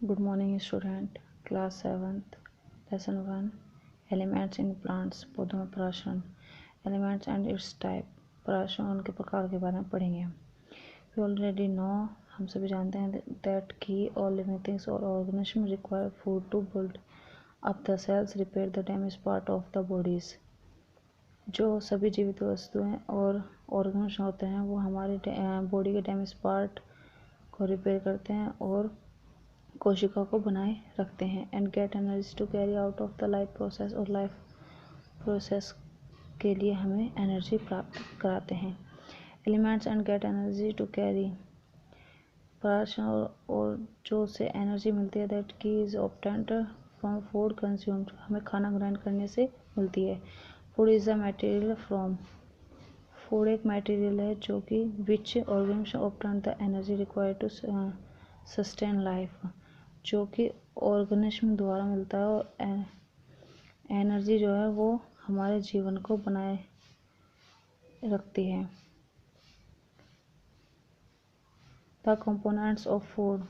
Good morning student, class 7th, lesson 1, elements in plants, पौधों में परागण, elements and its type, परागण उनके प्रकार के बारे में पढ़ेंगे हम। We already know, हम सभी जानते हैं that key all living things or organisms require food to build up the cells, repair the damaged part of the bodies। जो सभी जीवित वस्तुएं और ऑर्गन्स होते हैं वो हमारे बॉडी के डैमेज पार्ट को रिपेयर करते हैं और कोशिका को बनाए रखते हैं। And get energy to carry out of the life process, और लाइफ प्रोसेस के लिए हमें एनर्जी प्राप्त कराते हैं। Elements and get energy to carry, परागण और जो से एनर्जी मिलती है दैट की is obtained from food consumed, हमें खाना ग्रहण करने से मिलती है। Food is a material from, food एक मटेरियल है जो कि which organism obtain the energy required to sustain life, जो कि ऑर्गेनिज्म द्वारा मिलता है और एनर्जी जो है वो हमारे जीवन को बनाए रखती है। The components of food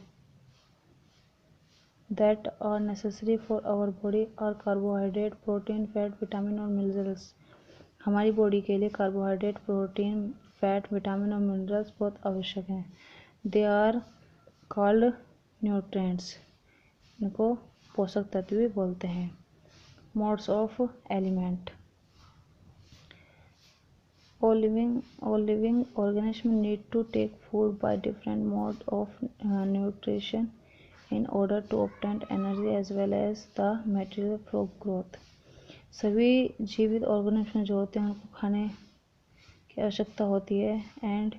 that are necessary for our body are carbohydrate, protein, fat, vitamin और मिनरल्स। हमारी बॉडी के लिए कार्बोहाइड्रेट, प्रोटीन, फैट, विटामिन और मिनरल्स बहुत आवश्यक हैं। दे आर कॉल्ड न्यूट्रिएंट्स, इनको पोषक तत्व भी बोलते हैं। Modes of element, all living organisms need to take food by different modes of nutrition in order to obtain energy as well as the material for growth। सभी जीवित organism जो होते हैं उनको खाने की आवश्यकता होती है एंड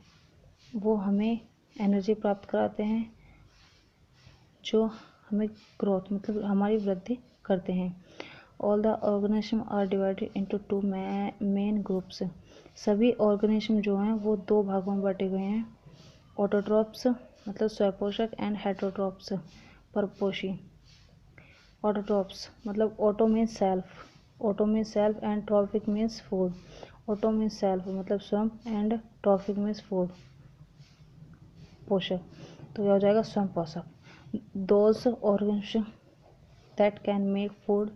वो हमें एनर्जी प्राप्त कराते हैं जो हमें ग्रोथ मतलब हमारी वृद्धि करते हैं। All the organism are divided into two main groups, सभी ऑर्गेनिज्म जो हैं वो दो भागों में बांटे गए हैं। ऑटोट्रॉप्स मतलब स्वपोषक एंड हेटरोट्रॉप्स परपोषी। ऑटोट्रॉप्स मतलब auto means self and tropic means food. Auto means self मतलब स्वयं एंड ट्रॉपिक मीन्स फूड पोषक, तो यह हो जाएगा स्वयं पोषक। Those organism that can make food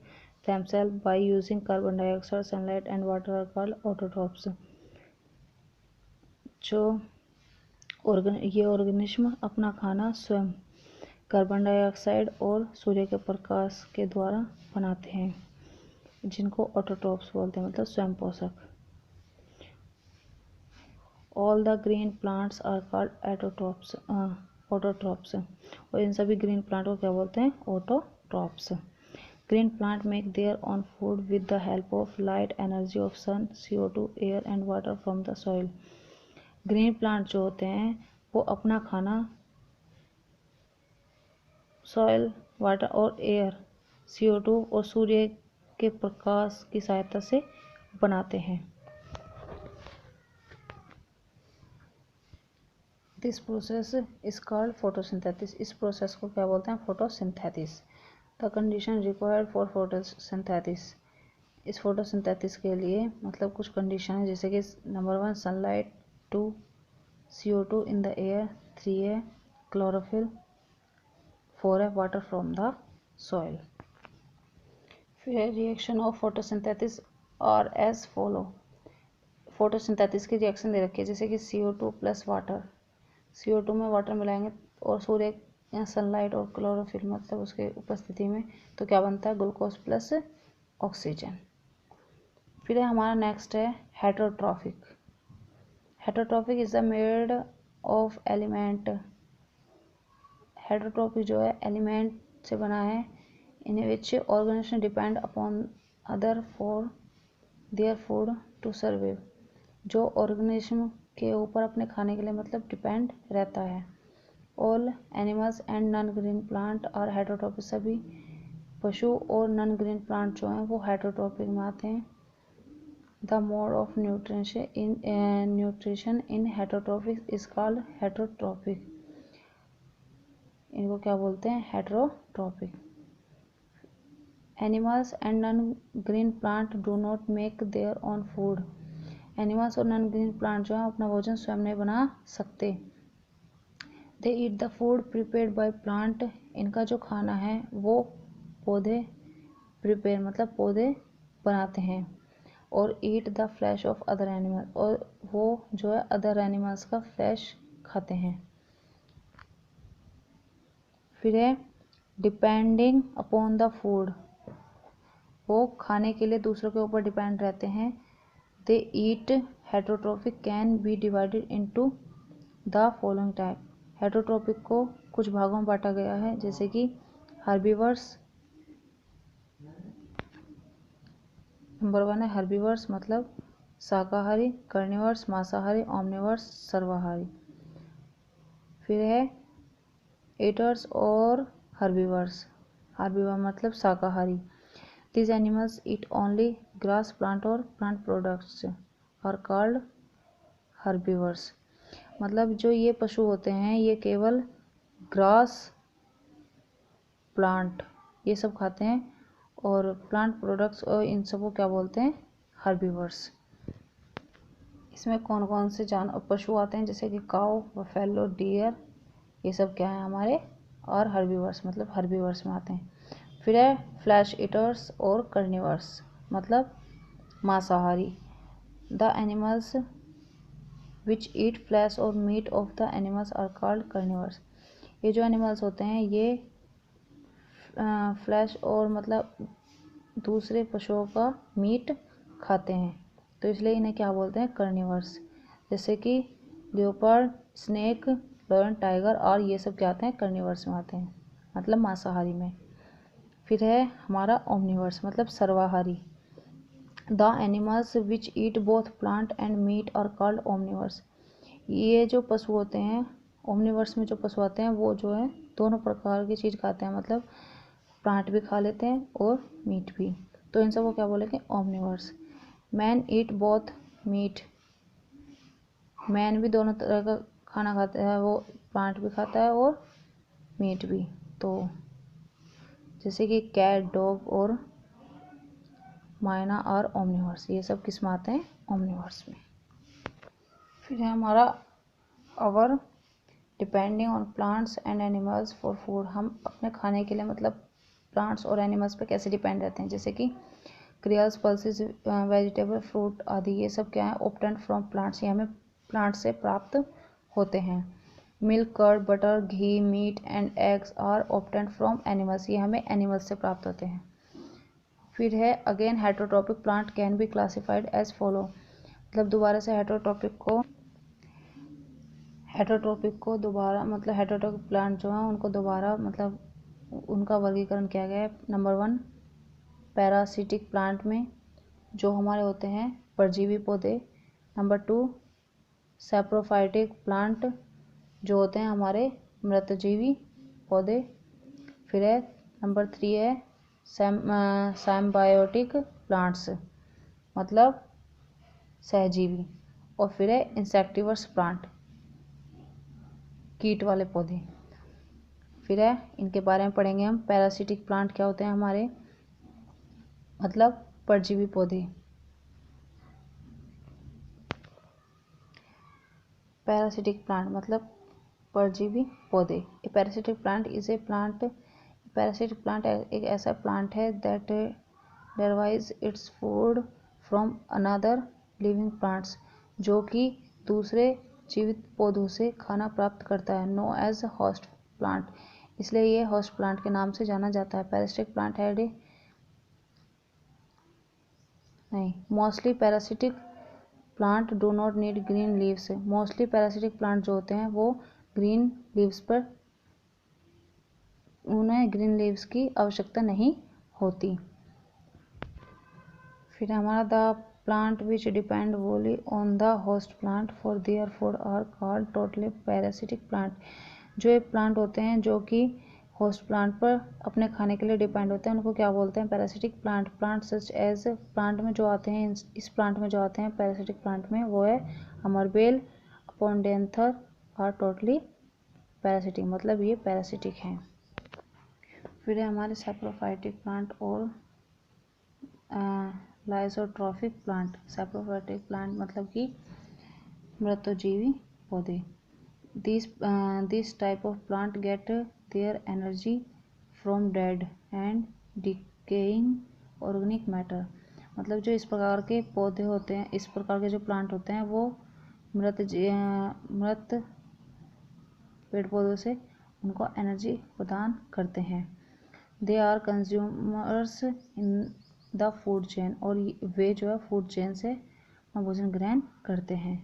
themselves by using carbon dioxide, sunlight and water are called autotrophs। जो ये ऑर्गेनिज्म अपना खाना स्वयं कार्बन डाइऑक्साइड और सूर्य के प्रकाश के द्वारा बनाते हैं, जिनको ऑटोट्रॉप्स बोलते हैं मतलब स्वयं पोषक। All the green plants are called autotrophs, और इन सभी ग्रीन प्लांट को क्या बोलते हैं? Autotrophs. Green plant make their own food with the help of light, energy of sun, CO2, air and water from the soil। Green plant जो होते हैं वो अपना खाना सॉइल, वाटर और एयर, CO2 और सूर्य के प्रकाश की सहायता से बनाते हैं। This process is called photosynthesis, इस प्रोसेस को क्या बोलते हैं? Photosynthesis. The condition required for photosynthesis, इस फोटोसिंथेसिस के लिए मतलब कुछ कंडीशन है, जैसे कि number 1 sunlight, 2 CO2 in the air, 3 है क्लोरोफिल, 4 है वाटर फ्रॉम द सॉइल। फिर reaction of photosynthesis are as follow, photosynthesis की रिएक्शन दे रखी है, जैसे कि CO2 प्लस वाटर, CO2 में वाटर मिलाएंगे और सूर्य या सनलाइट और क्लोरोफिल मतलब उसके उपस्थिति में, तो क्या बनता है? Glucose plus oxygen. फिर हमारा नेक्स्ट है heterotrophic. Heterotrophic is the made of element, heterotrophic जो है एलिमेंट से बना है, in which organism depend upon other for their food to survive, जो ऑर्गेनिज्म के ऊपर अपने खाने के लिए मतलब डिपेंड रहता है। All animals and non green plant are heterotrophic, सभी पशु और नॉन ग्रीन प्लांट जो हैं वो हेटरोट्रॉपिक में आते हैं। The mode of nutrition in heterotrophic is called heterotrophic, इनको क्या बोलते हैं? Heterotrophic. Animals and non green plant do not make their own food, animals और नॉन ग्रीन प्लांट जो है अपना भोजन स्वयं नहीं बना सकते। They eat the food prepared by plant, इनका जो खाना है वो पौधे प्रिपेयर मतलब पौधे बनाते हैं। और eat the flash of other animal, और वो जो है अदर एनिमल्स का फ्लैश खाते हैं। फिर है डिपेंडिंग अपॉन द फूड, वो खाने के लिए दूसरों के ऊपर डिपेंड रहते हैं। They eat heterotrophic can be divided into the following type, heterotrophic को कुछ भागों में बांटा गया है, जैसे कि हर्बीवर्स, नंबर 1 है हर्बीवर्स मतलब शाकाहारी, कार्निवर्स मांसाहारी, ओमनिवर्स सर्वाहारी। फिर है ईटर्स और हर्बीवर्स, हर्बीवर मतलब शाकाहारी। These animals eat only grass, plant और plant products are called herbivores। मतलब जो ये पशु होते हैं ये केवल ग्रास, प्लांट ये सब खाते हैं, और प्लांट प्रोडक्ट्स और इन सबको क्या बोलते हैं, हर्बीवर्स। इसमें कौन कौन से पशु आते हैं, जैसे कि काऊ, बफेलो, डियर, ये सब क्या है हमारे और हर्बीवर्स मतलब हर्बीवर्स में आते हैं। फिर है फ्लैश ईटर्स और कार्निवर्स मतलब मांसाहारी। The animals which eat flesh और meat of the animals are called carnivores. ये जो एनिमल्स होते हैं ये फ्लैश और मतलब दूसरे पशुओं का मीट खाते हैं, तो इसलिए इन्हें क्या बोलते हैं, कार्निवर्स। जैसे कि लियोपार्ड, स्नेक, लायन, टाइगर और ये सब क्या आते हैं, कार्निवर्स में आते हैं मतलब मांसाहारी में। फिर है हमारा ओमनिवर्स मतलब सर्वाहारी। The animals which eat both plant and meat are called omnivores. ये जो पशु होते हैं ओमनिवर्स में जो पशु आते हैं वो जो है दोनों प्रकार की चीज़ खाते हैं, मतलब प्लांट भी खा लेते हैं और मीट भी, तो इन सबको क्या बोलेंगे, omnivores. Man eat both meat, man भी दोनों तरह का खाना खाता है, वो प्लांट भी खाता है और मीट भी। तो जैसे कि कैट, डॉग और माइना और ओमनिवर्स, ये सब किस में आते हैं, ओमनिवर्स में। फिर है हमारा our depending on plants and animals for food, हम अपने खाने के लिए मतलब प्लांट्स और एनिमल्स पे कैसे डिपेंड रहते हैं, जैसे कि क्रियल्स, पल्सेस, वेजिटेबल, फ्रूट आदि ये सब क्या है, ऑब्टेन्ड फ्रॉम प्लांट्स, ये हमें प्लांट से प्राप्त होते हैं। Milk, curd, butter, ghee, meat and eggs are obtained from animals, ये हमें एनिमल्स से प्राप्त होते हैं। फिर है again heterotrophic plant can be classified as follow, मतलब दोबारा से हेटरोट्रोपिक को दोबारा मतलब हेटरोट्रोपिक प्लांट जो है उनको दोबारा मतलब उनका वर्गीकरण किया गया है। नंबर 1 पैरासिटिक प्लांट में जो हमारे होते हैं परजीवी पौधे। नंबर 2 सैप्रोफाइटिक प्लांट जो होते हैं हमारे मृतजीवी पौधे। फिर है नंबर 3 है सिम्बायोटिक प्लांट्स मतलब सहजीवी। और फिर है इंसेक्टिवर्स प्लांट कीट वाले पौधे। फिर है इनके बारे में पढ़ेंगे हम। पैरासिटिक प्लांट क्या होते हैं हमारे, मतलब परजीवी पौधे। पैरासिटिक प्लांट मतलब परजीवी पौधे। A parasitic plant is a plant, parasitic plant एक ऐसा प्लांट है that derives its food from another living plants, जो कि दूसरे जीवित पौधों से खाना प्राप्त करता है, नो एज होस्ट प्लांट, इसलिए ये होस्ट प्लांट के नाम से जाना जाता है। पैरासिटिक प्लांट है नहीं, mostly parasitic plant do not need green leaves, mostly parasitic plant जो होते हैं वो ग्रीन लीव्स पर उन्हें ग्रीन लीव्स की आवश्यकता नहीं होती। फिर हमारा the plant which depend wholly on the host plant for their food are called totally parasitic plant, जो एक प्लांट होते हैं जो कि होस्ट प्लांट पर अपने खाने के लिए डिपेंड होते हैं उनको क्या बोलते हैं, parasitic plant. Plant such as plant में जो आते हैं इस प्लांट में जो आते हैं पैरासिटिक प्लांट में वो है अमरबेल, अपोडेंथर और टोटली पैरासिटिक, मतलब ये पैरासिटिक हैं। फिर है हमारे सैप्रोफाइटिक प्लांट और लाइसोट्रॉफिक प्लांट। सैप्रोफाइटिक प्लांट मतलब कि मृतोजीवी पौधे। This type of plant get their energy from dead and decaying organic matter। मतलब जो इस प्रकार के पौधे होते हैं, इस प्रकार के जो प्लांट होते हैं, वो मृत पेड़ पौधों से उनको एनर्जी प्रदान करते हैं। They are consumers in the food chain, और वे जो है फूड चेन से भोजन ग्रहण करते हैं।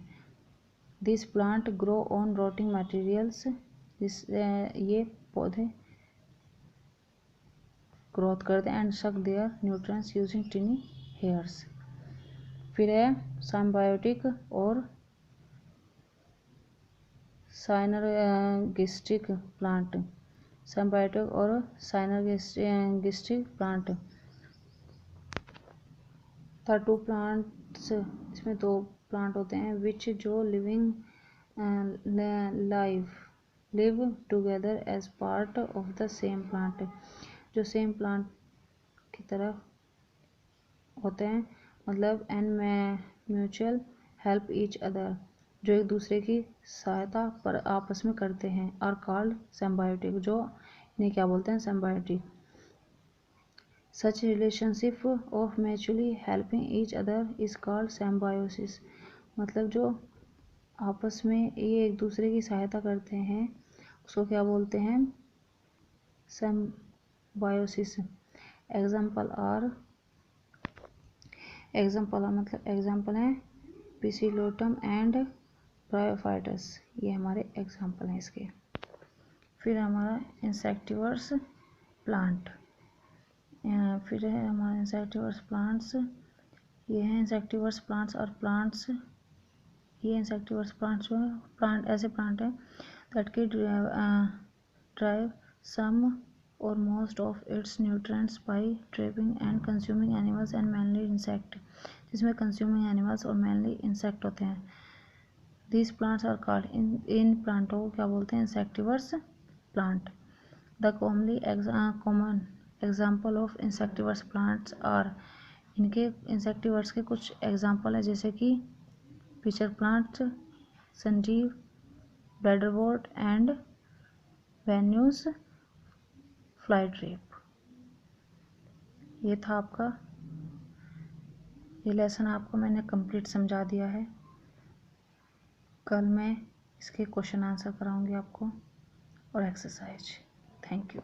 This plant grow on rotting materials, ये पौधे ग्रोथ करते हैं and suck their nutrients using tiny hairs. फिर है सिम्बायोटिक और साइनर्गिस्टिक प्लांट। सिम्बायोटिक और synergistic plant the two plants, इसमें दो प्लांट होते हैं विच जो live together as part of the same plant, जो सेम प्लांट की तरह होते हैं, मतलब and mutual help each other, जो एक दूसरे की सहायता पर आपस में करते हैं, आर कॉल्ड सिम्बायोटिक, जो इन्हें क्या बोलते हैं, symbiotic. Such relationship of mutually helping each other is called symbiosis, मतलब जो आपस में ये एक दूसरे की सहायता करते हैं उसको क्या बोलते हैं, सिम्बायोसिस। एग्जाम्पल है पिसिलोटम एंड ब्रायोफाइटस, ये हमारे एग्जाम्पल हैं इसके। फिर हमारा इंसेक्टिवर्स प्लांट, फिर है हमारा इंसेक्टिवर्स प्लांट्स। ये हैं इंसेक्टिवर्स प्लांट्स और प्लांट्स, ये इंसेक्टिवर्स प्लांट्स जो है प्लांट ऐसे प्लांट हैं दैट की ड्राइव सम और most of its nutrients by trapping and consuming animals and mainly insect, जिसमें कंज्यूमिंग एनिमल्स और मेनली इंसेक्ट होते हैं। दीज प्लांट्स आर कॉल्ड, इन प्लांटों को क्या बोलते हैं, insectivorous plant. The common example of insectivorous plants are, इनके इंसेक्टिवर्स के कुछ एग्जाम्पल है जैसे कि pitcher plant, sundew, bladderwort and Venus flytrap. ये था आपका, ये लेसन आपको मैंने कंप्लीट समझा दिया है। कल मैं इसके क्वेश्चन आंसर कराऊंगी आपको और एक्सरसाइज। Thank you.